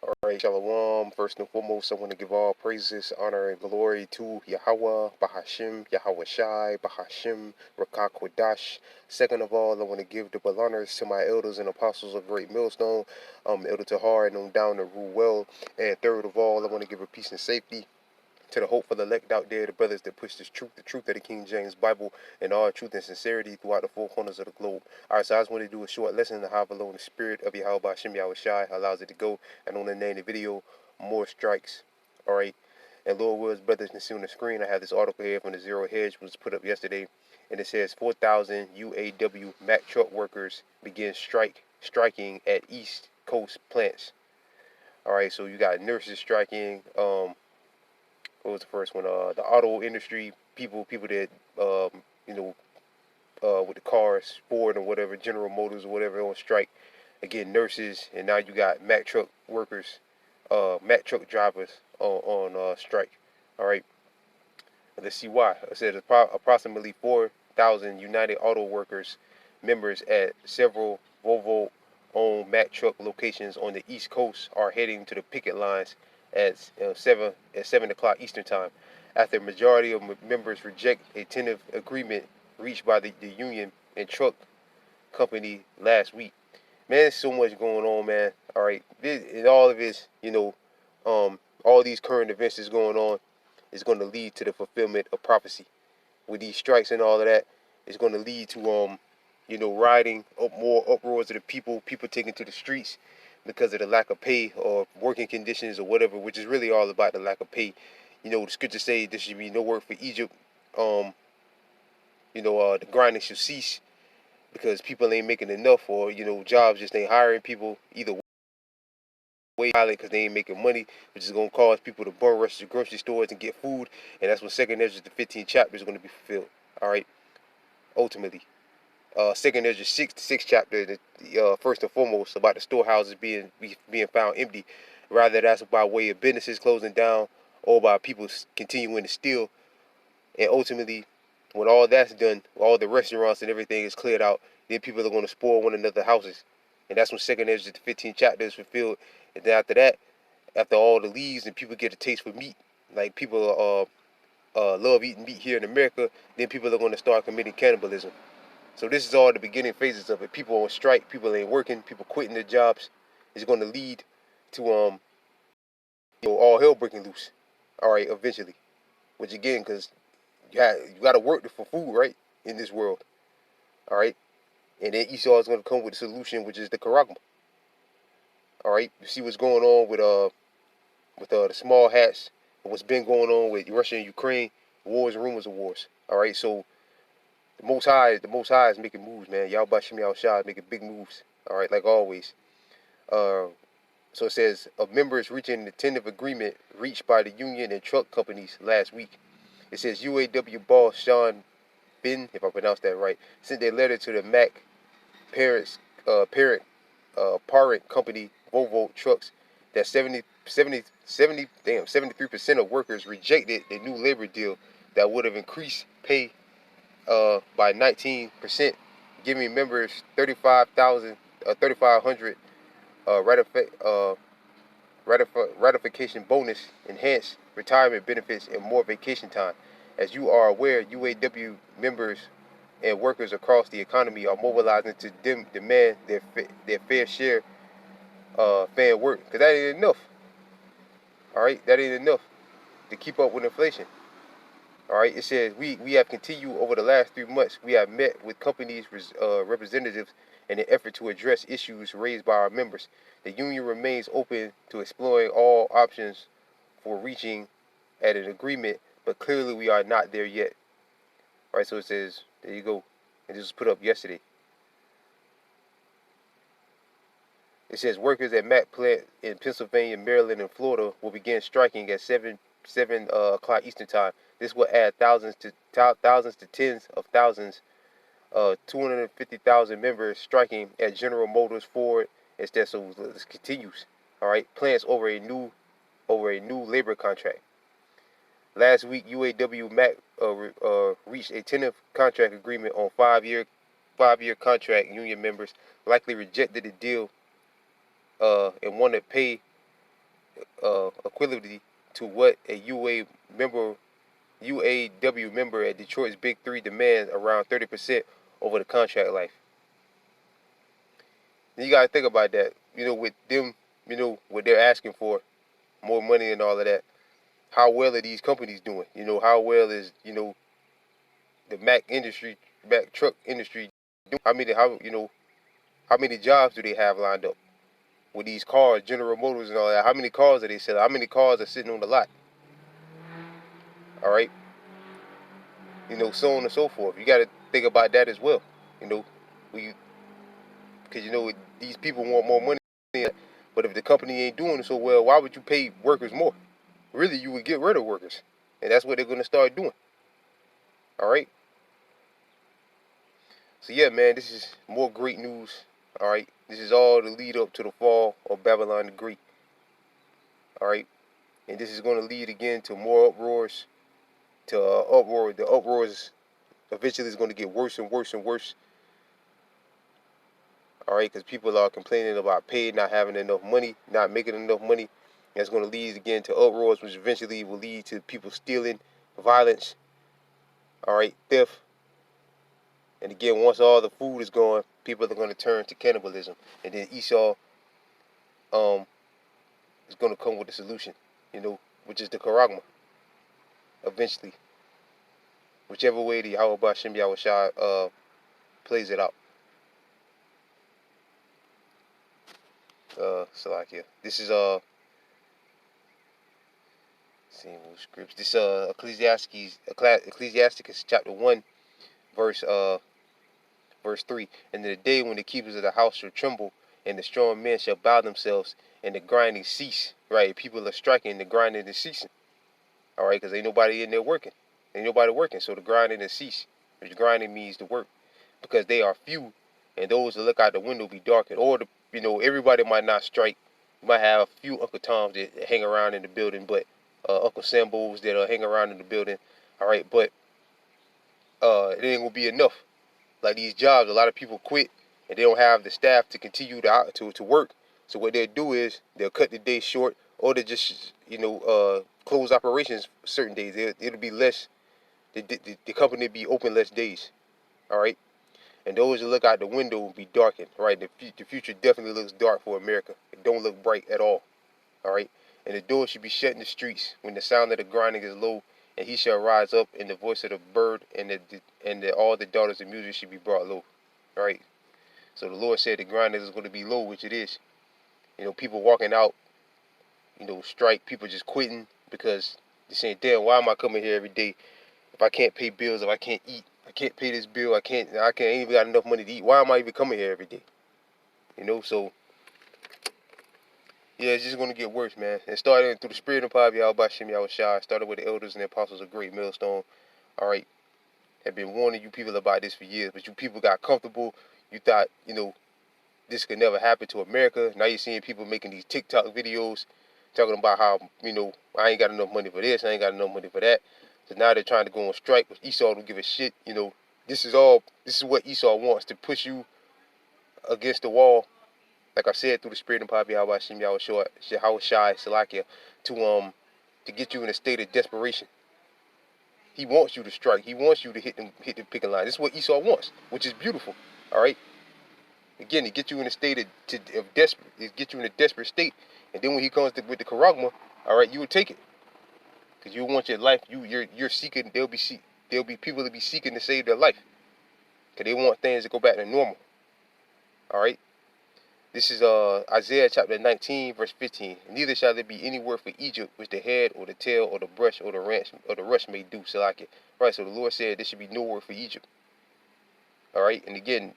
Alright, Shalom. First and foremost, I want to give all praises, honor, and glory to Yahweh, Bahashim, Yahweh Shai, Bahashim, Rakak Kodash. Second of all, I want to give double honors to my elders and apostles of Great Millstone, Elder Tahar and on down to Ruel. And third of all, I want to give a peace and safety to the hope for the elect out there, the brothers that push this truth, the truth of the King James Bible, and all truth and sincerity throughout the four corners of the globe. All right, so I just want to do a short lesson on how alone the spirit of Yahweh Hashem Yahweh Shai allows it to go. And on the name of the video, more strikes. All right, and Lord Wills, brothers can see on the screen, I have this article here from the Zero Hedge, was put up yesterday, and it says 4,000 UAW Mack truck workers begin striking at East Coast plants. All right, so you got nurses striking. What was the first one? The auto industry people that you know with the cars, Ford or whatever, General Motors or whatever on strike. Again, nurses, and now you got Mack truck workers, Mack truck drivers on strike. All right, let's see why. It said approximately 4,000 United Auto Workers members at several Volvo-owned Mack truck locations on the East Coast are heading to the picket lines at 7 o'clock Eastern Time, after a majority of members reject a tentative agreement reached by the union and truck company last week. Man, there's so much going on, man. All right, all of this, all these current events is going on is going to lead to the fulfillment of prophecy. With these strikes and all of that, it's going to lead to riding up more uproars of the people taking to the streets because of the lack of pay or working conditions or whatever, which is really all about the lack of pay. The scriptures say there should be no work for Egypt. The grinding should cease because people ain't making enough, or jobs just ain't hiring people either way, because they ain't making money, which is gonna cause people to bum rush to grocery stores and get food, and that's when Second Ezra the 15th chapter is going to be fulfilled. All right, ultimately. Second Ezra 6th chapter, first and foremost, about the storehouses being found empty. Rather, that's by way of businesses closing down or by people continuing to steal. And ultimately, when all that's done, all the restaurants and everything is cleared out, then people are going to spoil one another's houses. And that's when Second Ezra the 15th chapter is fulfilled. And then after that, after all the leaves and people get a taste for meat, like people love eating meat here in America, then people are going to start committing cannibalism. So this is all the beginning phases of it. People on strike, people ain't working, people quitting their jobs. It's going to lead to all hell breaking loose. All right, eventually. Which again, because you got to work for food, right, in this world. All right, and then Esau is going to come with a solution, which is the charagma. All right, you see what's going on with the small hats and what's been going on with Russia and Ukraine, wars and rumors of wars. All right, so the Most High is making moves, man. Yahweh Shem Yahweh Shai is making big moves. All right, like always. So it says of members reaching the tentative agreement reached by the union and truck companies last week. It says UAW boss Sean Bin, if I pronounced that right, sent a letter to the Mack parent company Volvo Trucks that 73% of workers rejected the new labor deal that would have increased pay by 19%, giving members 3,500 ratification bonus, enhanced retirement benefits, and more vacation time. As you are aware, UAW members and workers across the economy are mobilizing to demand their fair share fair work, because that ain't enough. All right, that ain't enough to keep up with inflation. All right, it says we have continued over the last 3 months. We have met with companies' representatives in an effort to address issues raised by our members. The union remains open to exploring all options for reaching at an agreement, but clearly we are not there yet. All right, so it says, there you go. And this was put up yesterday. It says workers at Mack plant in Pennsylvania, Maryland, and Florida will begin striking at 7 o'clock Eastern Time. This will add thousands to tens of thousands. 250,000 members striking at General Motors, Ford, instead. So this continues. All right, plans over a new labor contract. Last week, UAW Mack reached a tentative contract agreement on five-year contract. Union members likely rejected the deal and wanted pay equivalently to what a UAW member at Detroit's Big Three demands, around 30% over the contract life. And you gotta think about that. With them, what they're asking for, more money and all of that. How well are these companies doing? How well is the Mack truck industry doing? How many jobs do they have lined up with these cars, General Motors and all that? How many cars are they selling? How many cars are sitting on the lot? All right, so on and so forth. You got to think about that as well. Because these people want more money, but if the company ain't doing so well, why would you pay workers more? Really, you would get rid of workers, and that's what they're going to start doing. All right. So yeah, man, this is more great news. All right, this is all the lead up to the fall of Babylon the Great. All right, and this is going to lead again to more uproars, to uproar. The uproars eventually is going to get worse and worse and worse. All right, because people are complaining about pay, not having enough money, not making enough money. That's going to lead again to uproars, which eventually will lead to people stealing, violence. All right, theft. And again, once all the food is gone, people are going to turn to cannibalism, and then Esau is going to come with the solution, which is the Charagma. Eventually, whichever way the Yahweh Bashem Yahushua plays it out. Salakia. This is seeing what scripts. This Ecclesiasticus chapter 1, verse 3. And in the day when the keepers of the house shall tremble, and the strong men shall bow themselves, and the grinding cease. Right, people are striking, the grinding is ceasing. All right, because ain't nobody in there working. Ain't nobody working, so the grinding is cease. Which grinding means to work, because they are few, and those that look out the window be darkened. Or everybody might not strike. You might have a few Uncle Toms that hang around in the building, but Uncle Sambos that hang around in the building. All right, but it ain't gonna be enough. Like these jobs, a lot of people quit, and they don't have the staff to continue to work. So what they'll do is they'll cut the day short, or they just close operations certain days. It'll be less. The company will be open less days. All right. And those that look out the window will be darkened, right? The future definitely looks dark for America. It don't look bright at all, all right? And the doors should be shut in the streets when the sound of the grinding is low, and he shall rise up, and the voice of the bird and all the daughters of music should be brought low, all right? So the Lord said the grinding is going to be low, which it is. People walking out, strike, people just quitting because they're saying, damn, why am I coming here every day if I can't pay bills, if I can't eat? I can't pay this bill. I ain't even got enough money to eat. Why am I even coming here every day? So yeah, it's just gonna get worse, man. And starting through the spirit and power of Yahweh Bashem Yahushua, started with the elders and the apostles of Great Millstone. All right, have been warning you people about this for years, but you people got comfortable. You thought this could never happen to America. Now you're seeing people making these TikTok videos talking about how I ain't got enough money for this, I ain't got enough money for that. So now they're trying to go on strike, but Esau don't give a shit. This is what Esau wants, to push you against the wall. Like I said, through the spirit and power of Yahweh Hashem Yahushua Salakia, to get you in a state of desperation. He wants you to strike. He wants you to hit the picking line. This is what Esau wants, which is beautiful. All right. Again, to get you in a state of desperate, it get you in a desperate state, and then when he comes with the Charagma, all right, you would take it, because you want your life. You're seeking. There'll be people that be seeking to save their life, because they want things to go back to normal. All right. This is Isaiah chapter 19, verse 15. Neither shall there be any word for Egypt, which the head or the tail or the brush or the ranch or the rush may do. So like it. Right. So the Lord said there should be no word for Egypt. All right. And again,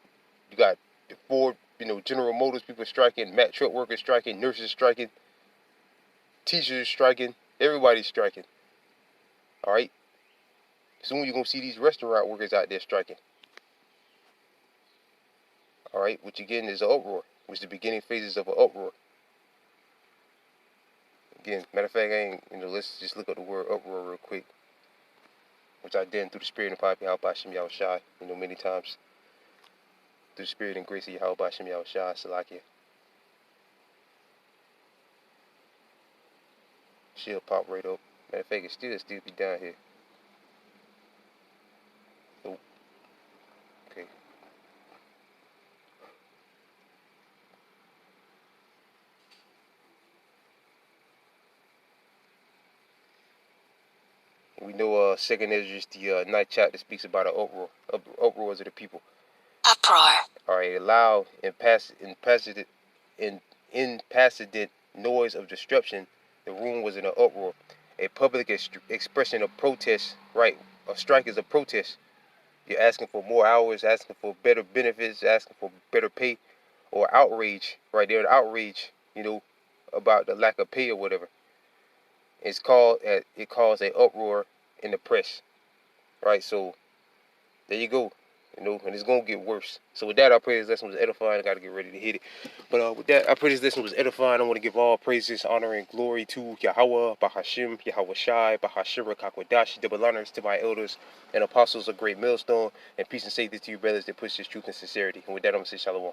you got the Ford, General Motors people striking, Mack truck workers striking, nurses striking, teachers striking, everybody's striking. All right. Soon you're gonna see these restaurant workers out there striking. All right. Which again is an uproar. Which is the beginning phases of an uproar. Again, matter of fact, let's just look up the word uproar real quick, which I did through the spirit and power of Yahweh Bashem Yahushua, many times. Through the spirit and grace of Yahweh Bashem Yahushua, Salakia. She'll pop right up. Matter of fact, it still be down here. Oh, okay. We know Second Esdras, the ninth chapter, speaks about an uproars of the people. Uproar. All right, a loud and impassionate noise of disruption. The room was in an uproar. A public expression of protest, right? A strike is a protest. You're asking for more hours, asking for better benefits, asking for better pay, or outrage, right? They're an outrage, about the lack of pay or whatever. It caused an uproar in the press, right? So there you go. And it's gonna get worse. So with that, I pray this lesson was edifying. I gotta get ready to hit it. But with that, I pray this lesson was edifying. I want to give all praises, honor, and glory to Yahweh, Bahashim, Yahweh Shai, Bahashim, Rakakwadash, double honors to my elders and apostles of great millstone, and peace and safety to you brothers that push this truth and sincerity. And with that, I'm gonna say shalom.